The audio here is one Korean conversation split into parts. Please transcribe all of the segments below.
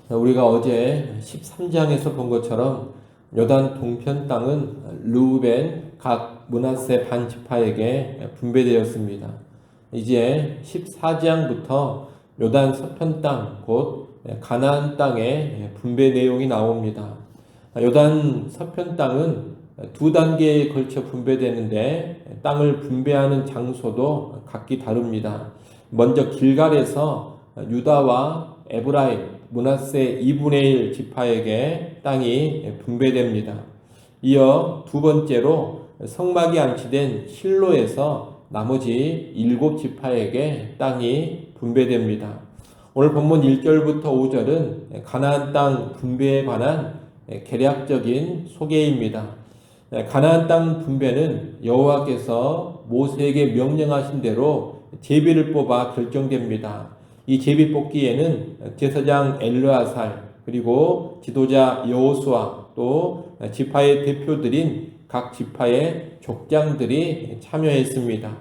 우리가 어제 13장에서 본 것처럼 요단 동편 땅은 르우벤, 각 므낫세 반 지파에게 분배되었습니다. 이제 14장부터 요단 서편 땅, 곧 가나안 땅의 분배 내용이 나옵니다. 요단 서편 땅은 두 단계에 걸쳐 분배되는데 땅을 분배하는 장소도 각기 다릅니다. 먼저 길갈에서 유다와 에브라임, 므낫세 2분의 1 지파에게 땅이 분배됩니다. 이어 두 번째로 성막이 안치된 실로에서 나머지 7 지파에게 땅이 분배됩니다. 오늘 본문 1절부터 5절은 가나안 땅 분배에 관한 개략적인 소개입니다. 가나안 땅 분배는 여호와께서 모세에게 명령하신 대로 제비를 뽑아 결정됩니다. 이 제비 뽑기에는 제사장 엘르아살, 그리고 지도자 여호수아, 또 지파의 대표들인 각 지파의 족장들이 참여했습니다.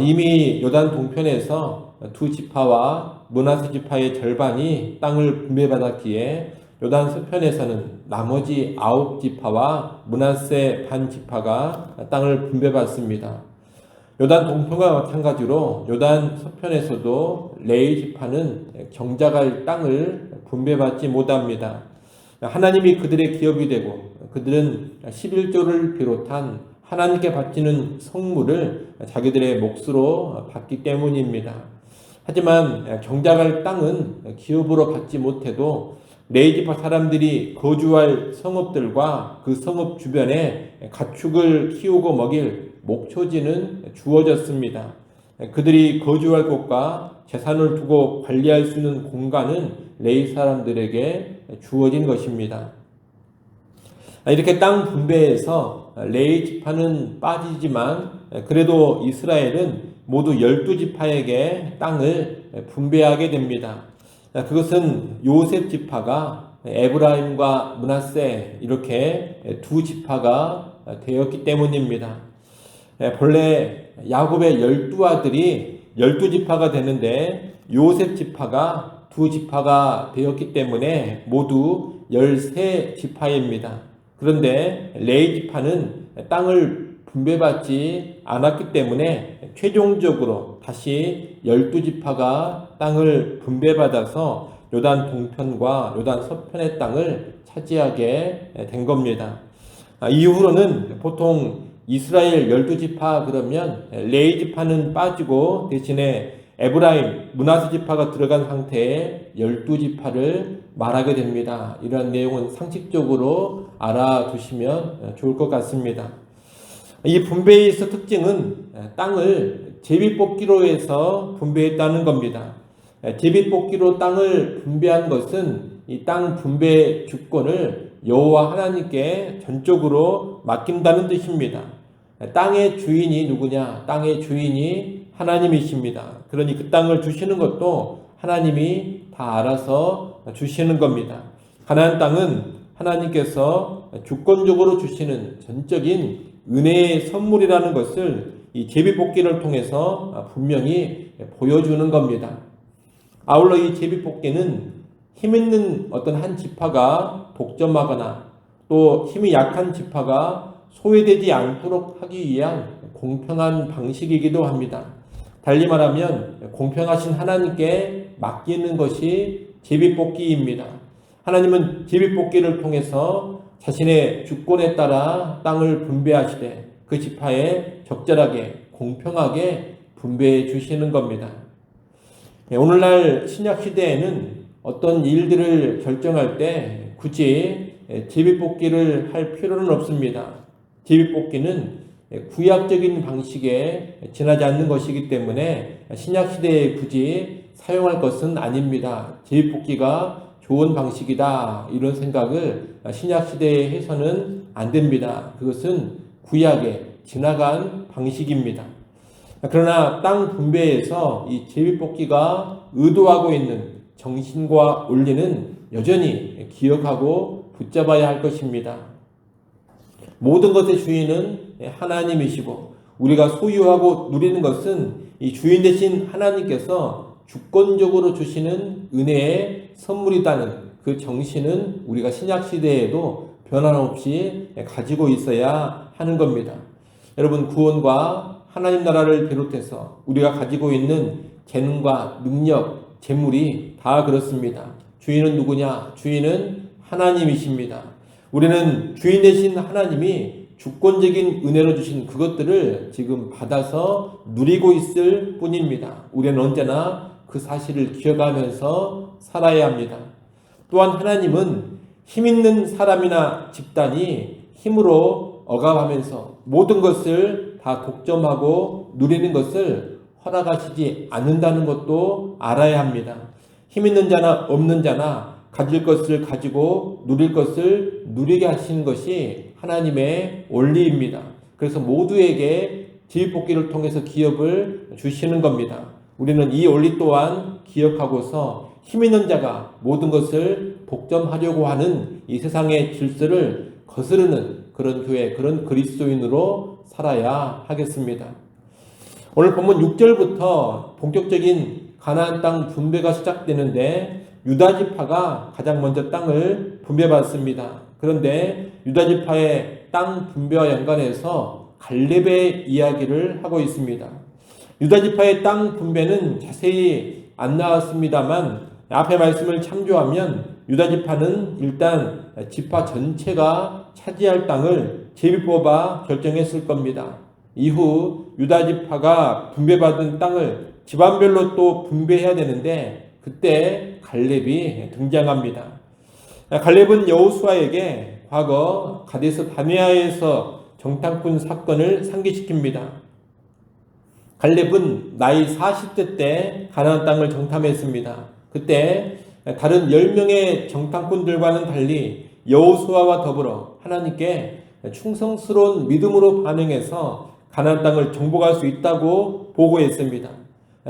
이미 요단 동편에서 두 지파와 므낫세 지파의 절반이 땅을 분배받았기에 요단 서편에서는 나머지 9 지파와 므낫세 반 지파가 땅을 분배받습니다. 요단 동편과 마찬가지로 요단 서편에서도 레위 지파는 경작할 땅을 분배받지 못합니다. 하나님이 그들의 기업이 되고 그들은 11조를 비롯한 하나님께 바치는 성물을 자기들의 몫으로 받기 때문입니다. 하지만 경작할 땅은 기업으로 받지 못해도 레위 지파 사람들이 거주할 성읍들과 그 성읍 주변에 가축을 키우고 먹일 목초지는 주어졌습니다. 그들이 거주할 곳과 재산을 두고 관리할 수 있는 공간은 레위 사람들에게 주어진 것입니다. 이렇게 땅 분배에서 레위 지파는 빠지지만 그래도 이스라엘은 모두 12지파에게 땅을 분배하게 됩니다. 그것은 요셉 지파가 에브라임과 므낫세 이렇게 두 지파가 되었기 때문입니다. 본래 야곱의 12아들이 12지파가 되는데 요셉 지파가 두 지파가 되었기 때문에 모두 13지파입니다. 그런데 레위 지파는 땅을 분배받지 않았기 때문에 최종적으로 다시 12지파가 땅을 분배받아서 요단 동편과 요단 서편의 땅을 차지하게 된 겁니다. 이후로는 보통 이스라엘 12지파 그러면 레위 지파는 빠지고 대신에 에브라임, 므낫세 지파가 들어간 상태에 12지파를 말하게 됩니다. 이런 내용은 상식적으로 알아두시면 좋을 것 같습니다. 이 분배의 특징은 땅을 제비뽑기로 해서 분배했다는 겁니다. 제비뽑기로 땅을 분배한 것은 이 땅 분배 주권을 여호와 하나님께 전적으로 맡긴다는 뜻입니다. 땅의 주인이 누구냐? 땅의 주인이 하나님이십니다. 그러니 그 땅을 주시는 것도 하나님이 다 알아서 주시는 겁니다. 가나안 땅은 하나님께서 주권적으로 주시는 전적인 은혜의 선물이라는 것을 이 제비뽑기를 통해서 분명히 보여주는 겁니다. 아울러 이 제비뽑기는 힘 있는 어떤 한 지파가 독점하거나 또 힘이 약한 지파가 소외되지 않도록 하기 위한 공평한 방식이기도 합니다. 달리 말하면 공평하신 하나님께 맡기는 것이 제비뽑기입니다. 하나님은 제비뽑기를 통해서 자신의 주권에 따라 땅을 분배하시되 그 지파에 적절하게 공평하게 분배해 주시는 겁니다. 오늘날 신약시대에는 어떤 일들을 결정할 때 굳이 제비뽑기를 할 필요는 없습니다. 제비뽑기는 구약적인 방식에 지나지 않는 것이기 때문에 신약시대에 굳이 사용할 것은 아닙니다. 제비뽑기가 좋은 방식이다 이런 생각을 신약시대에 해서는 안 됩니다. 그것은 구약에 지나간 방식입니다. 그러나 땅 분배에서 이 제비뽑기가 의도하고 있는 정신과 원리는 여전히 기억하고 붙잡아야 할 것입니다. 모든 것의 주인은 하나님이시고 우리가 소유하고 누리는 것은 이 주인 되신 하나님께서 주권적으로 주시는 은혜의 선물이다는 그 정신은 우리가 신약시대에도 변함없이 가지고 있어야 하는 겁니다. 여러분, 구원과 하나님 나라를 비롯해서 우리가 가지고 있는 재능과 능력, 재물이 다 그렇습니다. 주인은 누구냐? 주인은 하나님이십니다. 우리는 주인 되신 하나님이 주권적인 은혜로 주신 그것들을 지금 받아서 누리고 있을 뿐입니다. 우리는 언제나 그 사실을 기억하면서 살아야 합니다. 또한 하나님은 힘 있는 사람이나 집단이 힘으로 억압하면서 모든 것을 다 독점하고 누리는 것을 허락하시지 않는다는 것도 알아야 합니다. 힘 있는 자나 없는 자나 가질 것을 가지고 누릴 것을 누리게 하시는 것이 하나님의 원리입니다. 그래서 모두에게 지위뽑기를 통해서 기업을 주시는 겁니다. 우리는 이 원리 또한 기억하고서 힘 있는 자가 모든 것을 독점하려고 하는 이 세상의 질서를 거스르는 그런 교회, 그런 그리스도인으로 살아야 하겠습니다. 오늘 본문 6절부터 본격적인 가나안 땅 분배가 시작되는데 유다지파가 가장 먼저 땅을 분배받습니다. 그런데 유다지파의 땅 분배와 연관해서 갈렙의 이야기를 하고 있습니다. 유다지파의 땅 분배는 자세히 안 나왔습니다만 앞의 말씀을 참조하면 유다지파는 일단 지파 전체가 차지할 땅을 제비 뽑아 결정했을 겁니다. 이후 유다지파가 분배받은 땅을 집안별로 또 분배해야 되는데 그때 갈렙이 등장합니다. 갈렙은 여호수아에게 과거 가데스 바네아에서 정탐꾼 사건을 상기시킵니다. 갈렙은 나이 40대 때 가나안 땅을 정탐했습니다. 그때 다른 10명의 정탐꾼들과는 달리 여호수아와 더불어 하나님께 충성스러운 믿음으로 반응해서 가나안 땅을 정복할 수 있다고 보고했습니다.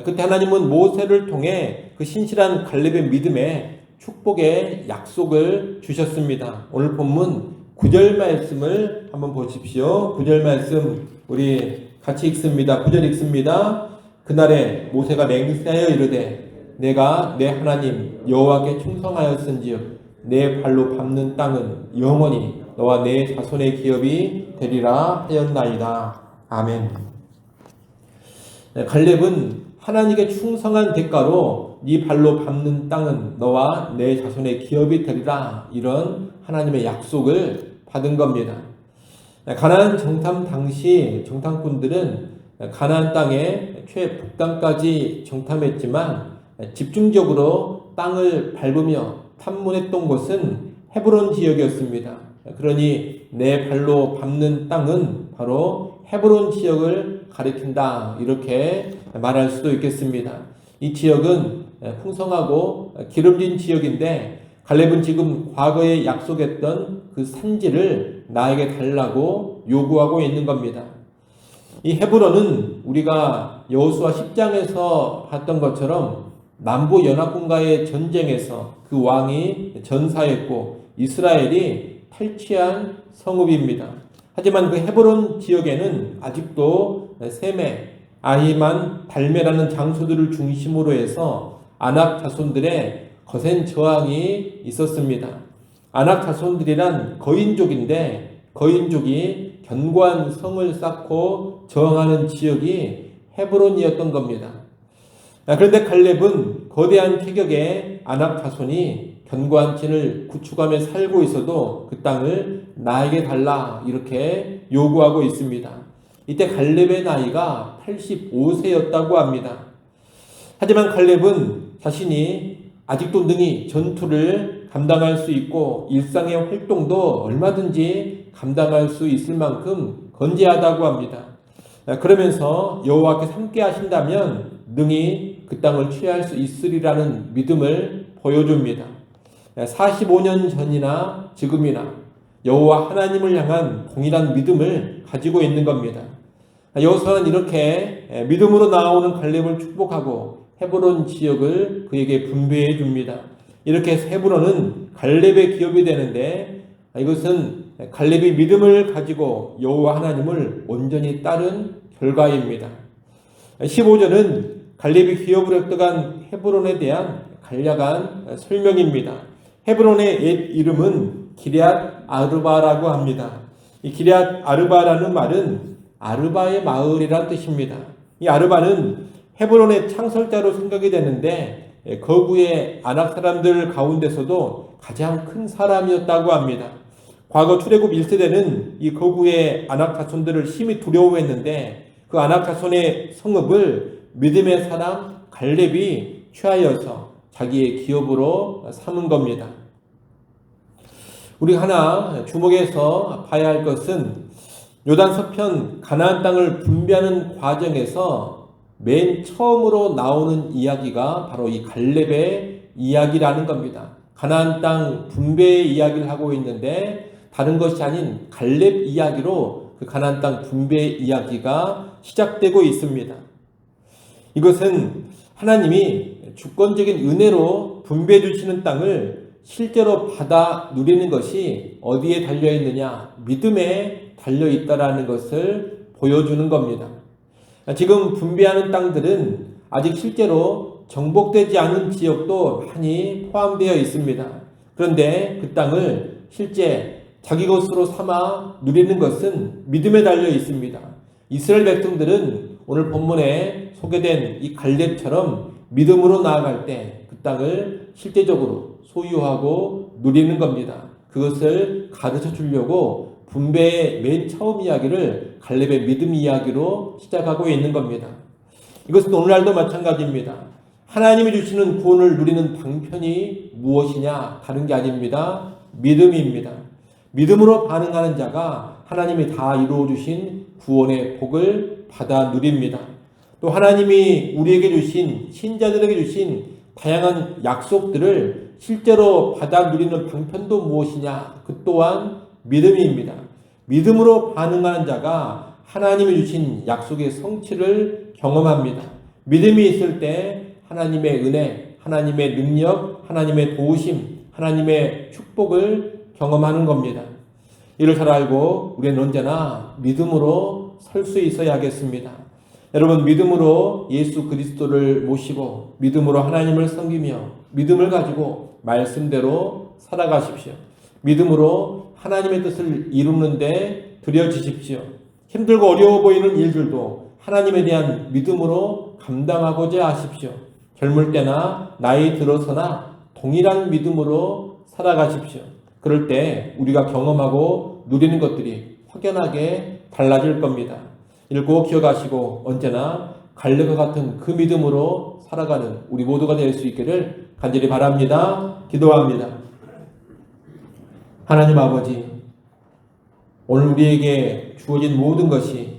그때 하나님은 모세를 통해 그 신실한 갈렙의 믿음에 축복의 약속을 주셨습니다. 오늘 본문 9절 말씀을 한번 보십시오. 9절 말씀 우리 같이 읽습니다. 9절 읽습니다. 그날에 모세가 맹세하여 이르되 내가 내 하나님 여호와께 충성하였은즉 내 발로 밟는 땅은 영원히 너와 내 자손의 기업이 되리라 하였나이다. 아멘. 갈렙은 하나님께 충성한 대가로 네 발로 밟는 땅은 너와 내 자손의 기업이 되리라, 이런 하나님의 약속을 받은 겁니다. 가나안 정탐 당시 정탐꾼들은 가나안 땅의 최북단까지 정탐했지만 집중적으로 땅을 밟으며 탐문했던 곳은 헤브론 지역이었습니다. 그러니 내 발로 밟는 땅은 바로 헤브론 지역을 가리킨다, 이렇게 말할 수도 있겠습니다. 이 지역은 풍성하고 기름진 지역인데 갈렙은 지금 과거에 약속했던 그 산지를 나에게 달라고 요구하고 있는 겁니다. 이 헤브론은 우리가 여호수아 10장에서 봤던 것처럼 남부 연합군과의 전쟁에서 그 왕이 전사했고 이스라엘이 탈취한 성읍입니다. 하지만 그 헤브론 지역에는 아직도 세메, 아히만, 달메라는 장소들을 중심으로 해서 아낙 자손들의 거센 저항이 있었습니다. 아낙 자손들이란 거인족인데 거인족이 견고한 성을 쌓고 저항하는 지역이 헤브론이었던 겁니다. 그런데 갈렙은 거대한 체격의 아낙 자손이 견고한 진을 구축하며 살고 있어도 그 땅을 나에게 달라, 이렇게 요구하고 있습니다. 이때 갈렙의 나이가 85세였다고 합니다. 하지만 갈렙은 자신이 아직도 능히 전투를 감당할 수 있고 일상의 활동도 얼마든지 감당할 수 있을 만큼 건재하다고 합니다. 그러면서 여호와께서 함께 하신다면 능히 그 땅을 취할 수 있으리라는 믿음을 보여줍니다. 45년 전이나 지금이나 여호와 하나님을 향한 동일한 믿음을 가지고 있는 겁니다. 여호수아는 이렇게 믿음으로 나오는 갈렙을 축복하고 헤브론 지역을 그에게 분배해 줍니다. 이렇게 해서 헤브론은 갈렙의 기업이 되는데 이것은 갈렙이 믿음을 가지고 여호와 하나님을 온전히 따른 결과입니다. 15절은 갈렙이 기업을 획득한 헤브론에 대한 간략한 설명입니다. 헤브론의 옛 이름은 기럇 아르바라고 합니다. 이 기럇 아르바라는 말은 아르바의 마을이란 뜻입니다. 이 아르바는 헤브론의 창설자로 생각이 되는데 거구의 아낙 사람들 가운데서도 가장 큰 사람이었다고 합니다. 과거 출애굽 1세대는 이 거구의 아낙 자손들을 심히 두려워했는데 그 아낙 자손의 성읍을 믿음의 사람 갈렙이 취하여서 자기의 기업으로 삼은 겁니다. 우리 하나 주목해서 봐야 할 것은 요단 서편 가나안 땅을 분배하는 과정에서 맨 처음으로 나오는 이야기가 바로 이 갈렙의 이야기라는 겁니다. 가나안 땅 분배의 이야기를 하고 있는데 다른 것이 아닌 갈렙 이야기로 그 가나안 땅 분배의 이야기가 시작되고 있습니다. 이것은 하나님이 주권적인 은혜로 분배해 주시는 땅을 실제로 받아 누리는 것이 어디에 달려있느냐? 믿음에 달려있다라는 것을 보여주는 겁니다. 지금 분배하는 땅들은 아직 실제로 정복되지 않은 지역도 많이 포함되어 있습니다. 그런데 그 땅을 실제 자기 것으로 삼아 누리는 것은 믿음에 달려 있습니다. 이스라엘 백성들은 오늘 본문에 소개된 이 갈렙처럼 믿음으로 나아갈 때 그 땅을 실제적으로 소유하고 누리는 겁니다. 그것을 가르쳐 주려고 분배의 맨 처음 이야기를 갈렙의 믿음 이야기로 시작하고 있는 겁니다. 이것은 오늘날도 마찬가지입니다. 하나님이 주시는 구원을 누리는 방편이 무엇이냐? 다른 게 아닙니다. 믿음입니다. 믿음으로 반응하는 자가 하나님이 다 이루어 주신 구원의 복을 받아 누립니다. 또 하나님이 우리에게 주신, 신자들에게 주신 다양한 약속들을 실제로 받아 누리는 방편도 무엇이냐? 그 또한 믿음입니다. 믿음으로 반응하는 자가 하나님이 주신 약속의 성취를 경험합니다. 믿음이 있을 때 하나님의 은혜, 하나님의 능력, 하나님의 도우심, 하나님의 축복을 경험하는 겁니다. 이를 잘 알고 우리는 언제나 믿음으로 설 수 있어야겠습니다. 여러분, 믿음으로 예수 그리스도를 모시고 믿음으로 하나님을 섬기며 믿음을 가지고 말씀대로 살아가십시오. 믿음으로 하나님의 뜻을 이루는데 들여지십시오. 힘들고 어려워 보이는 일들도 하나님에 대한 믿음으로 감당하고자 하십시오. 젊을 때나 나이 들어서나 동일한 믿음으로 살아가십시오. 그럴 때 우리가 경험하고 누리는 것들이 확연하게 달라질 겁니다. 이를 꼭 기억하시고 언제나 갈렙과 같은 그 믿음으로 살아가는 우리 모두가 될 수 있기를 간절히 바랍니다. 기도합니다. 하나님 아버지, 오늘 우리에게 주어진 모든 것이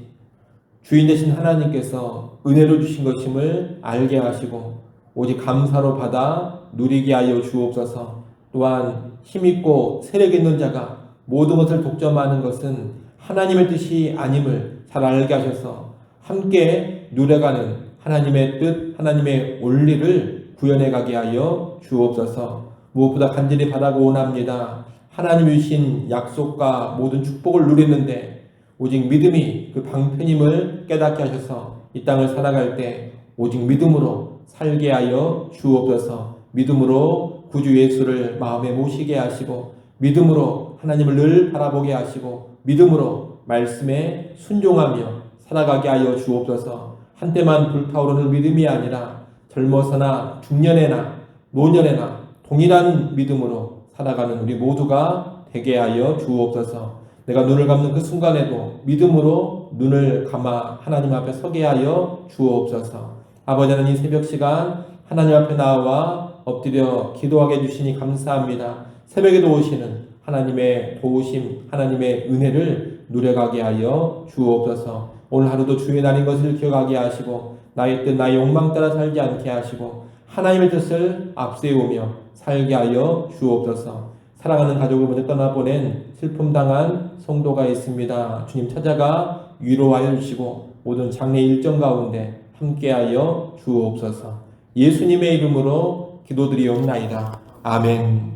주인 되신 하나님께서 은혜로 주신 것임을 알게 하시고 오직 감사로 받아 누리게 하여 주옵소서. 또한 힘있고 세력 있는 자가 모든 것을 독점하는 것은 하나님의 뜻이 아님을 잘 알게 하셔서 함께 누려가는 하나님의 뜻, 하나님의 원리를 구현해 가게 하여 주옵소서. 무엇보다 간절히 바라고 원합니다. 하나님이 주신 약속과 모든 축복을 누리는데 오직 믿음이 그 방편임을 깨닫게 하셔서 이 땅을 살아갈 때 오직 믿음으로 살게 하여 주옵소서. 믿음으로 구주 예수를 마음에 모시게 하시고 믿음으로 하나님을 늘 바라보게 하시고 믿음으로 말씀에 순종하며 살아가게 하여 주옵소서. 한때만 불타오르는 믿음이 아니라 젊어서나 중년에나 노년에나 동일한 믿음으로 살아가는 우리 모두가 되게 하여 주옵소서. 내가 눈을 감는 그 순간에도 믿음으로 눈을 감아 하나님 앞에 서게 하여 주옵소서. 아버지 하나님, 이 새벽 시간 하나님 앞에 나와 엎드려 기도하게 해주시니 감사합니다. 새벽에도 오시는 하나님의 도우심, 하나님의 은혜를 누려가게 하여 주옵소서. 오늘 하루도 주의 날인 것을 기억하게 하시고 나의 뜻, 나의 욕망 따라 살지 않게 하시고 하나님의 뜻을 앞세우며 살게 하여 주옵소서. 사랑하는 가족을 먼저 떠나보낸 슬픔당한 성도가 있습니다. 주님 찾아가 위로하여 주시고 모든 장례 일정 가운데 함께하여 주옵소서. 예수님의 이름으로 기도드리옵나이다. 아멘.